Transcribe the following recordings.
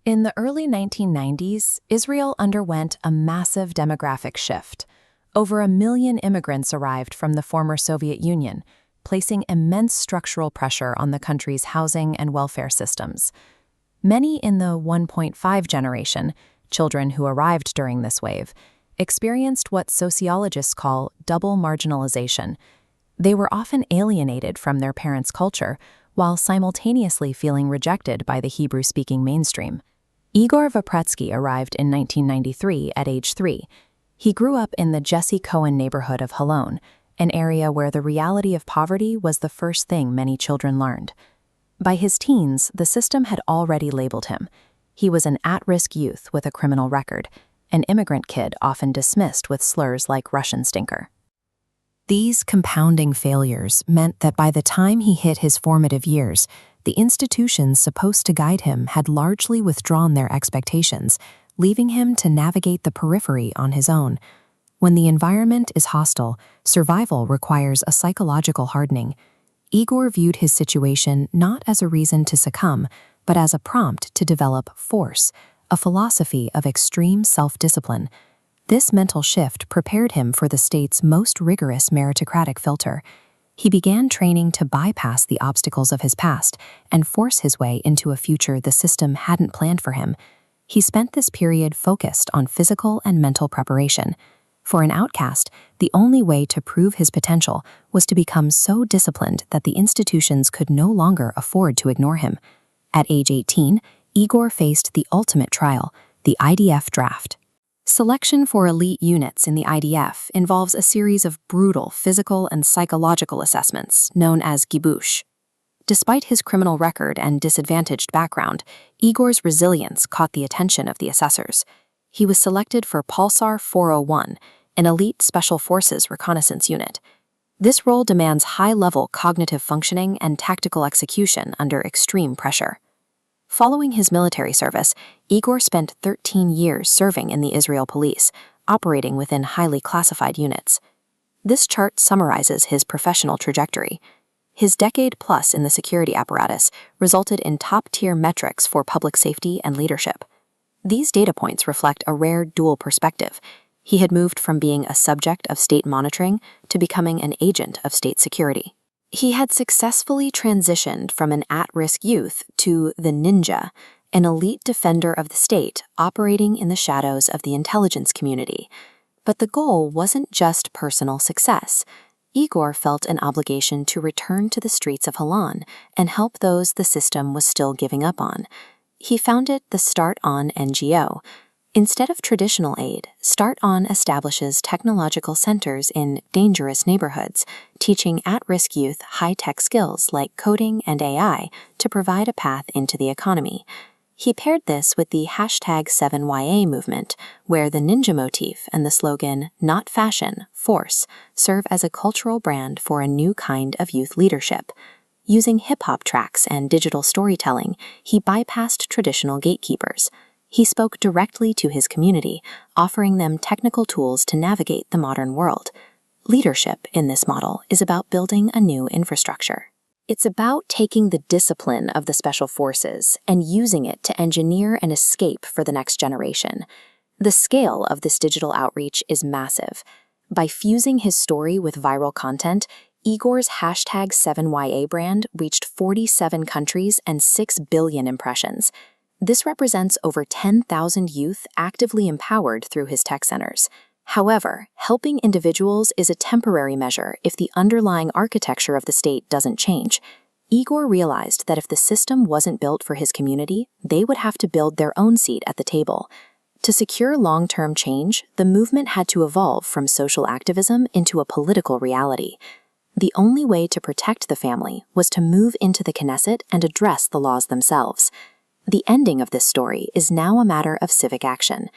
In the early 1990s, Israel underwent a massive demographic shift. Over 1 million immigrants arrived from the former Soviet Union, placing immense structural pressure on the country's housing and welfare systems. Many in the 1.5 generation, children who arrived during this wave, experienced what sociologists call double marginalization. They were often alienated from their parents' culture, while simultaneously feeling rejected by the Hebrew-speaking mainstream. Igor Vepretski arrived in 1993 at age 3. He grew up in the Jesse Cohen neighborhood of Holon, an area where the reality of poverty was the first thing many children learned. By his teens, the system had already labeled him. He was an at-risk youth with a criminal record, an immigrant kid often dismissed with slurs like Russian stinker. These compounding failures meant that by the time he hit his formative years, the institutions supposed to guide him had largely withdrawn their expectations, leaving him to navigate the periphery on his own. When the environment is hostile, survival requires a psychological hardening. Igor viewed his situation not as a reason to succumb, but as a prompt to develop force, a philosophy of extreme self-discipline. This mental shift prepared him for the state's most rigorous meritocratic filter. He began training to bypass the obstacles of his past and force his way into a future the system hadn't planned for him. He spent this period focused on physical and mental preparation. For an outcast, the only way to prove his potential was to become so disciplined that the institutions could no longer afford to ignore him. At age 18, Igor faced the ultimate trial, the IDF draft. Selection for elite units in the IDF involves a series of brutal physical and psychological assessments, known as gibush. Despite his criminal record and disadvantaged background, Igor's resilience caught the attention of the assessors. He was selected for Pulsar 401, an elite Special Forces reconnaissance unit. This role demands high-level cognitive functioning and tactical execution under extreme pressure. Following his military service, Igor spent 13 years serving in the Israel police, operating within highly classified units. This chart summarizes his professional trajectory. His decade-plus in the security apparatus resulted in top-tier metrics for public safety and leadership. These data points reflect a rare dual perspective. He had moved from being a subject of state monitoring to becoming an agent of state security. He had successfully transitioned from an at-risk youth to the ninja, an elite defender of the state operating in the shadows of the intelligence community. But the goal wasn't just personal success. Igor felt an obligation to return to the streets of Holon and help those the system was still giving up on. He founded the Start On NGO. Instead of traditional aid, Start On establishes technological centers in dangerous neighborhoods, teaching at-risk youth high-tech skills like coding and AI to provide a path into the economy. He paired this with the #7YA movement, where the ninja motif and the slogan, "Not fashion, force," serve as a cultural brand for a new kind of youth leadership. Using hip-hop tracks and digital storytelling, he bypassed traditional gatekeepers. He spoke directly to his community, offering them technical tools to navigate the modern world. Leadership in this model is about building a new infrastructure. It's about taking the discipline of the special forces and using it to engineer an escape for the next generation. The scale of this digital outreach is massive. By fusing his story with viral content, Igor's #7YA brand reached 47 countries and 6 billion impressions. This represents over 10,000 youth actively empowered through his tech centers. However, helping individuals is a temporary measure if the underlying architecture of the state doesn't change. Igor realized that if the system wasn't built for his community, they would have to build their own seat at the table. To secure long-term change, the movement had to evolve from social activism into a political reality. The only way to protect the family was to move into the Knesset and address the laws themselves. The ending of this story is now a matter of civic action.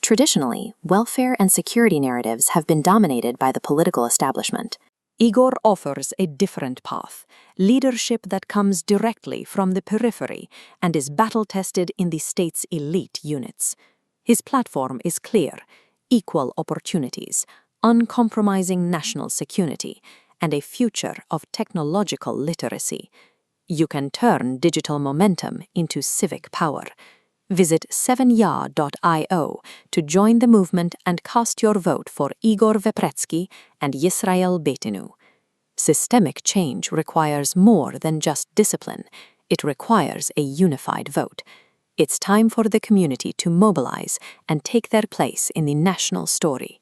Traditionally, welfare and security narratives have been dominated by the political establishment. Igor offers a different path, leadership that comes directly from the periphery and is battle-tested in the state's elite units. His platform is clear: equal opportunities, uncompromising national security, and a future of technological literacy. You can turn digital momentum into civic power. Visit 7ya.io to join the movement and cast your vote for Igor Vepretski and Yisrael Beitenu. Systemic change requires more than just discipline. It requires a unified vote. It's time for the community to mobilize and take their place in the national story.